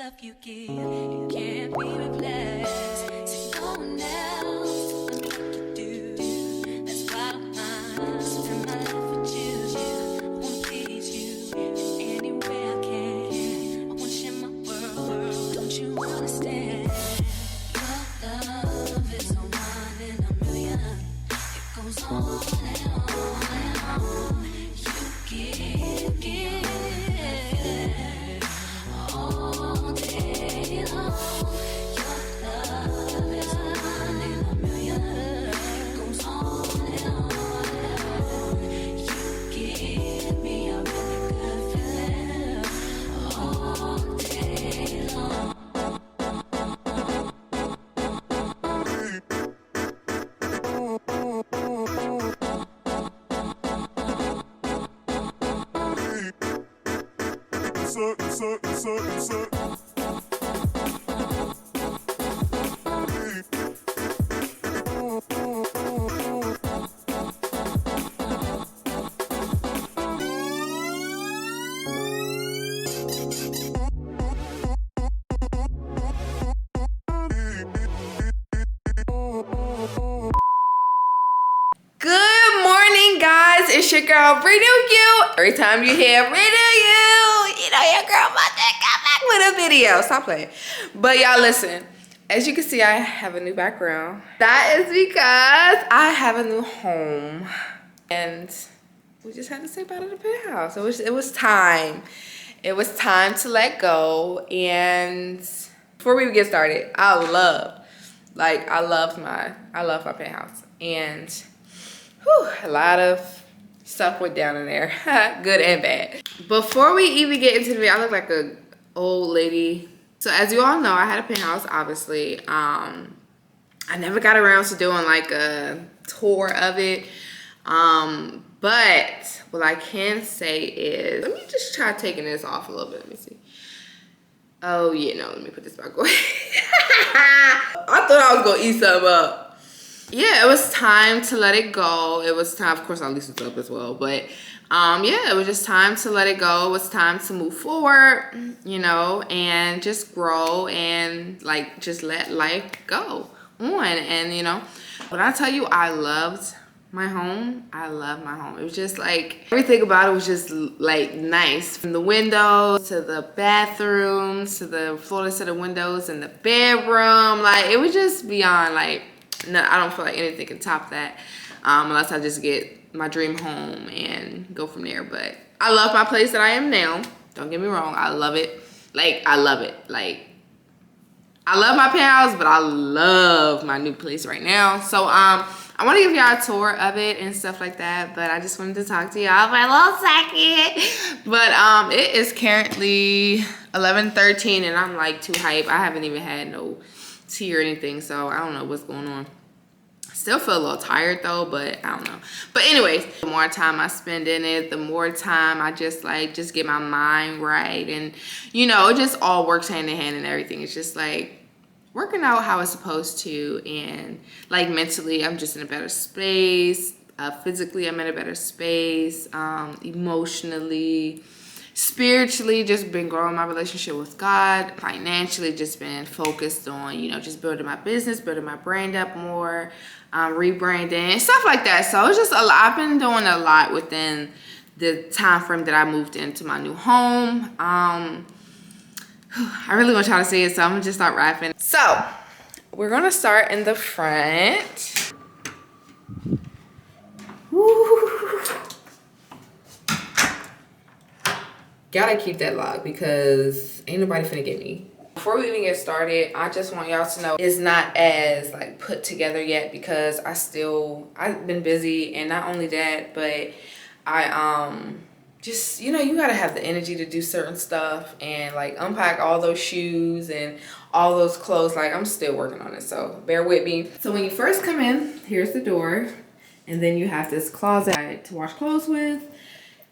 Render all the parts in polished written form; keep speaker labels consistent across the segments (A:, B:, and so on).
A: love you give, it can't be replaced. So no one else will do like you do. That's why I don't mind. Spend my life with you. I wanna please you in any way I can. I wanna share my world. Don't you understand? Your love is a one in a million. It goes on and on and on. You give. All day long, your love is one in a million. It goes on and on and on. You give me a really good feeling all day long.
B: Good morning, guys. It's your girl, Renewyouu. Every time you hear Renewyouu, you know your girl about to come back with a video. Stop playing. But y'all listen, as you can see, I have a new background. That is because I have a new home. And we just had to say bye to the penthouse. It was time. It was time to let go. And before we get started, I love my penthouse. And a lot of stuff went down in there, good and bad. Before we even get into the video, I look like an old lady. So as you all know, I had a penthouse, obviously. I never got around to doing like a tour of it. But what I can say is, let me just try taking this off a little bit. Let me see. Oh yeah, no, let me put this back away. I thought I was gonna eat something up. Yeah, it was time to let it go. It was time, of course, I'll loosen it up as well. But yeah, it was just time to let it go. It was time to move forward, you know, and just grow and like just let life go on. And you know, when I tell you I loved my home, I love my home. It was just like everything about it was just like nice, from the windows to the bathrooms to the floors to the windows and the bedroom. Like it was just beyond like, no, I don't feel like anything can top that, unless I just get my dream home and go from there. But I love my place that I am now. Don't get me wrong, I love it. Like I love it. Like I love my penthouse, but I love my new place right now. So I want to give y'all a tour of it and stuff like that. But I just wanted to talk to y'all for a little second. But it is currently 11:13 and I'm like too hype. I haven't even had no tea or anything, so I don't know what's going on. Still feel a little tired though, but I don't know. But anyways, the more time I spend in it, the more time I just get my mind right. And you know, it just all works hand in hand and everything. It's just like working out how it's supposed to. And like mentally, I'm just in a better space. Physically, I'm in a better space. Emotionally, spiritually, just been growing my relationship with God. Financially, just been focused on, you know, just building my business, building my brand up more, rebranding, stuff like that. So it's just a lot. I've been doing a lot within the time frame that I moved into my new home. I really want to try to say it, so I'm gonna just start rapping. So we're gonna start in the front. Woo. Gotta keep that locked because ain't nobody finna get me. Before we even get started, I just want y'all to know it's not as like put together yet because I've been busy. And not only that, but I just, you know, you gotta have the energy to do certain stuff and like unpack all those shoes and all those clothes. Like I'm still working on it, so bear with me. So when you first come in, here's the door, and then you have this closet to wash clothes with,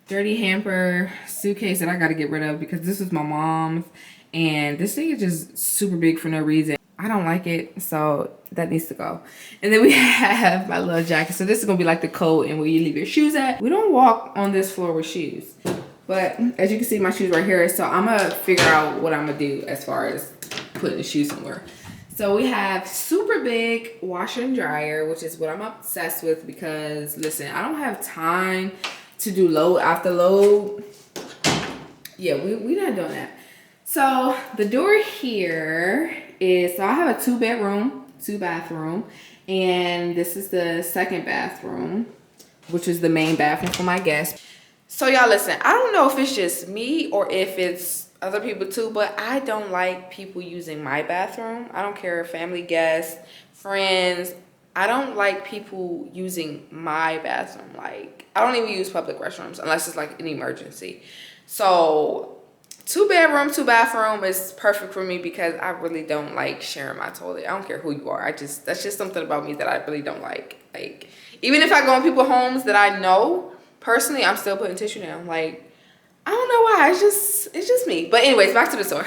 B: dirty hamper, suitcase that I gotta get rid of because this is my mom's, and this thing is just super big for no reason. I don't like it, so that needs to go. And then we have my little jacket. So this is gonna be like the coat and where you leave your shoes at. We don't walk on this floor with shoes. But as you can see, my shoes right here. So I'm gonna figure out what I'm gonna do as far as putting the shoes somewhere. So we have super big washer and dryer, which is what I'm obsessed with because listen, I don't have time to do load after load. Yeah, we not doing that. So the door here is, so I have a 2-bedroom, 2-bathroom, and this is the 2nd bathroom, which is the main bathroom for my guests. So y'all listen, I don't know if it's just me or if it's other people too, but I don't like people using my bathroom. I don't care if family, guests, friends. I don't like people using my bathroom. Like, I don't even use public restrooms unless it's like an emergency. So 2-bedroom, 2-bathroom is perfect for me because I really don't like sharing my toilet. I don't care who you are. That's just something about me that I really don't like. Like, even if I go in people's homes that I know, personally, I'm still putting tissue down. Like, I don't know why. It's just me. But anyways, back to the store.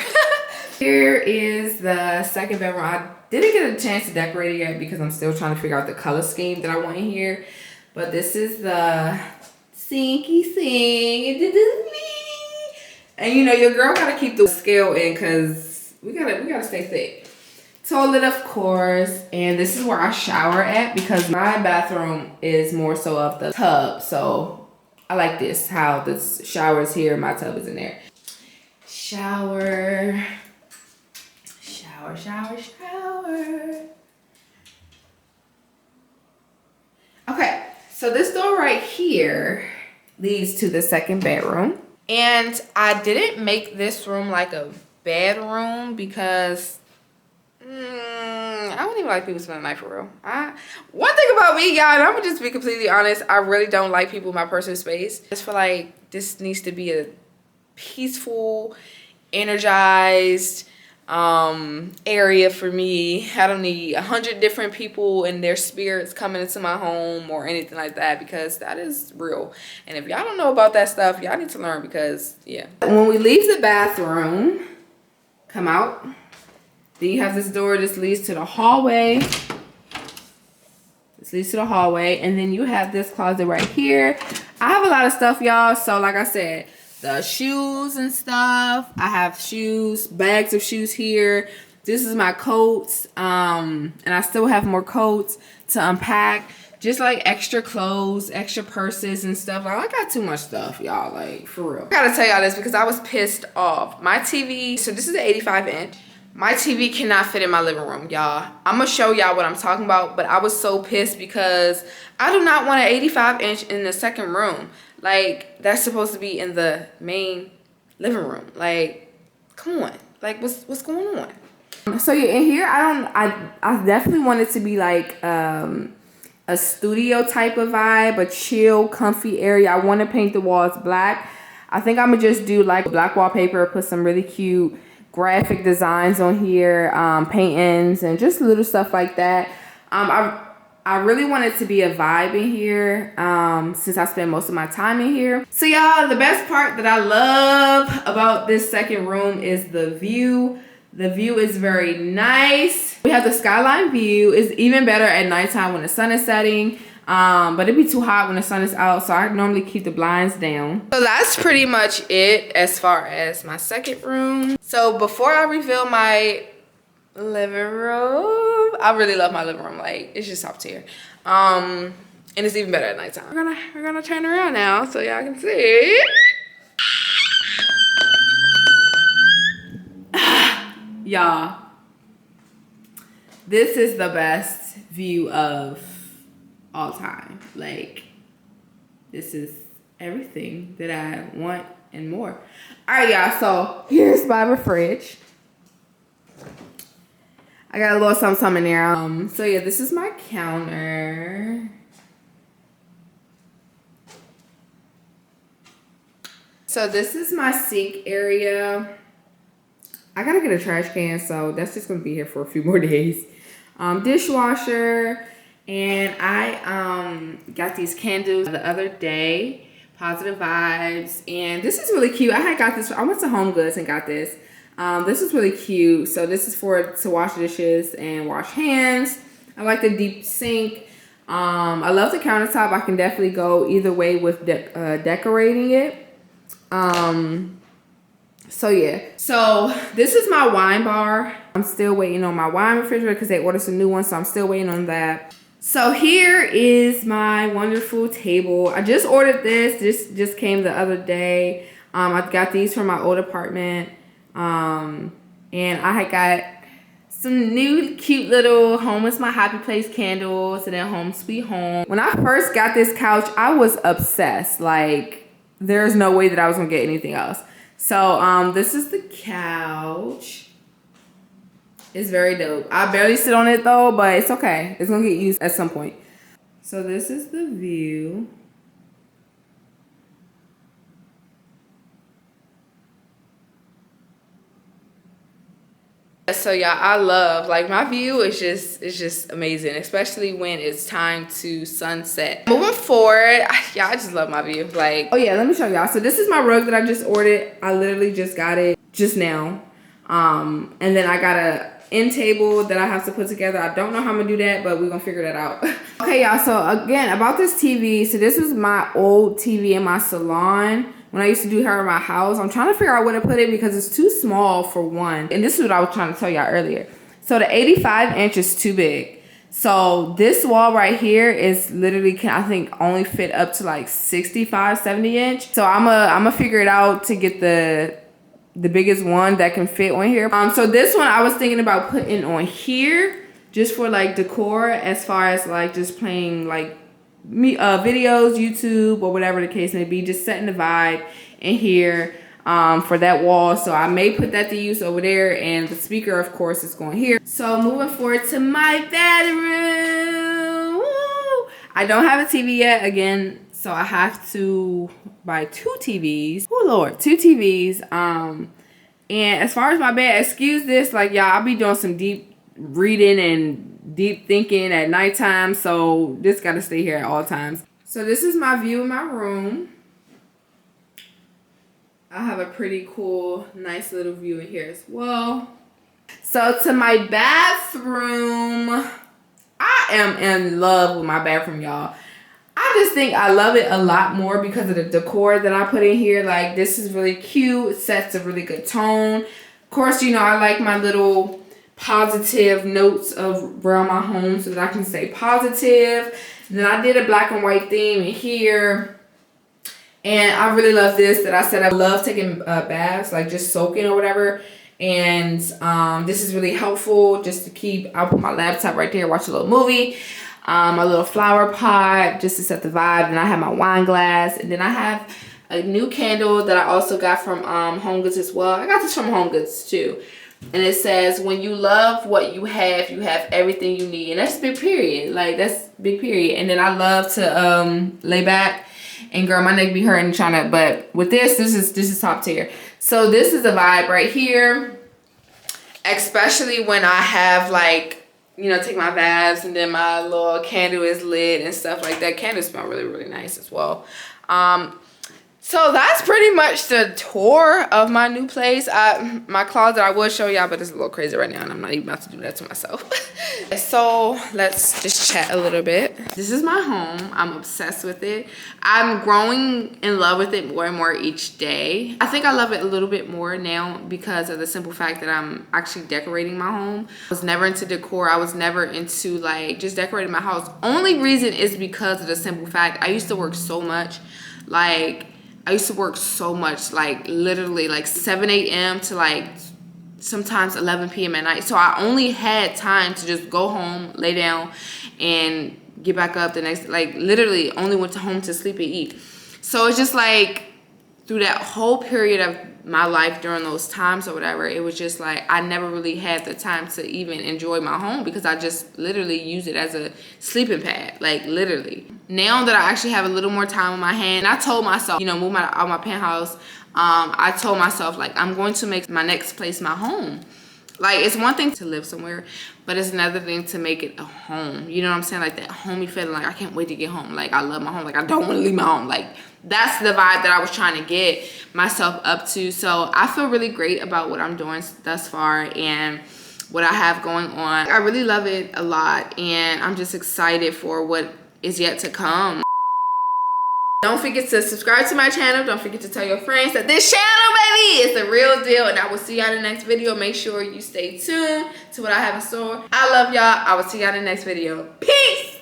B: Here is the 2nd bedroom. I didn't get a chance to decorate it yet because I'm still trying to figure out the color scheme that I want in here. But this is the sinky sing. This is me. And you know, your girl gotta keep the scale in because we gotta stay thick. Toilet, of course, and this is where I shower at because my bathroom is more so of the tub. So I like this, how this shower is here, my tub is in there. Shower. Shower, shower, shower. Okay, so this door right here leads to the 2nd bedroom. And I didn't make this room like a bedroom because I don't even like people spending the night for real. One thing about me, y'all, and I'm gonna just be completely honest, I really don't like people in my personal space. I just feel like this needs to be a peaceful, energized area for me. I don't need 100 different people and their spirits coming into my home or anything like that because that is real. And if y'all don't know about that stuff, y'all need to learn because, yeah. When we leave the bathroom, come out. Then you have this door. This leads to the hallway. This leads to the hallway. And then you have this closet right here. I have a lot of stuff, y'all. So like I said, the shoes and stuff. I have shoes, bags of shoes here. This is my coats. And I still have more coats to unpack. Just like extra clothes, extra purses and stuff. Like, I got too much stuff, y'all. Like, for real. I gotta tell y'all this because I was pissed off. My TV, so this is an 85-inch. My TV cannot fit in my living room, y'all. I'm gonna show y'all what I'm talking about, but I was so pissed because I do not want an 85-inch in the 2nd room. Like, that's supposed to be in the main living room. Like, come on. Like, what's going on? So yeah, in here, I definitely want it to be like a studio type of vibe, a chill, comfy area. I want to paint the walls black. I think I'm gonna just do like black wallpaper, put some really cute graphic designs on here, paintings and just little stuff like that. I really want it to be a vibe in here since I spend most of my time in here. So y'all, the best part that I love about this 2nd room is the view. The view is very nice. We have the skyline view. It's even better at nighttime when the sun is setting. But it'd be too hot when the sun is out, so I normally keep the blinds down. So that's pretty much it as far as my 2nd room. So before I reveal my living room, I really love my living room. Like, it's just top tier. And it's even better at nighttime. We're gonna turn around now so y'all can see. Y'all, this is the best view of all time. Like, this is everything that I want and more. All right, y'all, so here's my fridge. I got a little something in there. So yeah, this is my counter. So this is my sink area. I gotta get a trash can, so that's just gonna be here for a few more days. Dishwasher. And I got these candles the other day, Positive Vibes, and this is really cute. I had got this, I went to Home Goods and got this. This is really cute. So this is to wash dishes and wash hands. I like the deep sink. I love the countertop. I can definitely go either way with decorating it. So yeah, so this is my wine bar. I'm still waiting on my wine refrigerator because they ordered some new ones, so I'm still waiting on that. So here is my wonderful table. I just ordered this. This just came the other day. I got these from my old apartment. And I had got some new cute little Home is My Happy Place candles and then Home Sweet Home. When I first got this couch, I was obsessed. Like, there's no way that I was gonna get anything else. So this is the couch. It's very dope. I barely sit on it though, but it's okay. It's gonna get used at some point. So this is the view. So y'all, I love, like, my view is just amazing, especially when it's time to sunset. Moving forward, y'all, I just love my view. Like, oh yeah, let me show y'all. So this is my rug that I just ordered. I literally just got it just now. And then I got a end table that I have to put together. I don't know how I'm gonna do that, but we're gonna figure that out. Okay, y'all, so again, about this TV. So this was my old TV in my salon when I used to do hair in my house. I'm trying to figure out where to put it because it's too small for one. And this is what I was trying to tell y'all earlier. So the 85-inch is too big. So this wall right here is literally, can I think only fit up to like 65, 70-inch. So I'm gonna figure it out to get the biggest one that can fit on here. So this one I was thinking about putting on here just for like decor, as far as like just playing like videos, YouTube, or whatever the case may be, just setting the vibe in here for that wall. So I may put that to use over there, and the speaker of course is going here. So moving forward to my bedroom. Woo! I don't have a TV yet again, so I have to buy 2 TVs. Oh Lord, 2 TVs. And as far as my bed, excuse this, like y'all, I'll be doing some deep reading and deep thinking at nighttime, so this gotta stay here at all times. So this is my view in my room. I have a pretty cool, nice little view in here as well. So to my bathroom, I am in love with my bathroom, y'all. I just think I love it a lot more because of the decor that I put in here. Like, this is really cute. It sets a really good tone. Of course, you know, I like my little positive notes around my home so that I can stay positive. Then I did a black and white theme in here. And I really love this, that I said I love taking baths, like just soaking or whatever. And this is really helpful just to keep, I'll put my laptop right there, watch a little movie. My little flower pot just to set the vibe. And I have my wine glass. And then I have a new candle that I also got from Home Goods as well. I got this from Home Goods too. And it says, when you love what you have everything you need. And that's big period. Like, that's big period. And then I love to lay back. And girl, my neck be hurting trying to, but with this is top tier. So this is a vibe right here. Especially when I have, like, you know, take my baths and then my little candle is lit and stuff like that. Candles smell really, really nice as well. So that's pretty much the tour of my new place. My closet I will show y'all, but it's a little crazy right now and I'm not even about to do that to myself. So let's just chat a little bit. This is my home. I'm obsessed with it. I'm growing in love with it more and more each day. I think I love it a little bit more now because of the simple fact that I'm actually decorating my home. I was never into decor. I was never into like just decorating my house. Only reason is because of the simple fact I used to work so much. Like, I used to work so much, like literally like 7 a.m. to like sometimes 11 p.m. at night. So I only had time to just go home, lay down, and get back up the next, like literally only went home to sleep and eat. So it's just like through that whole period of my life during those times or whatever, it was just like I never really had the time to even enjoy my home because I just literally use it as a sleeping pad, like literally. Now that I actually have a little more time on my hand, I told myself, you know, move out of my penthouse. I told myself, like, I'm going to make my next place my home. Like, it's one thing to live somewhere, but it's another thing to make it a home. You know what I'm saying? Like that homey feeling, like I can't wait to get home. Like, I love my home. Like, I don't want to leave my home. Like, that's the vibe that I was trying to get myself up to. So I feel really great about what I'm doing thus far and what I have going on. I really love it a lot, and I'm just excited for what is yet to come. Don't forget to subscribe to my channel. Don't forget to tell your friends that this channel, baby, is the real deal. And I will see y'all in the next video. Make sure you stay tuned to what I have in store. I love y'all. I will see y'all in the next video. Peace.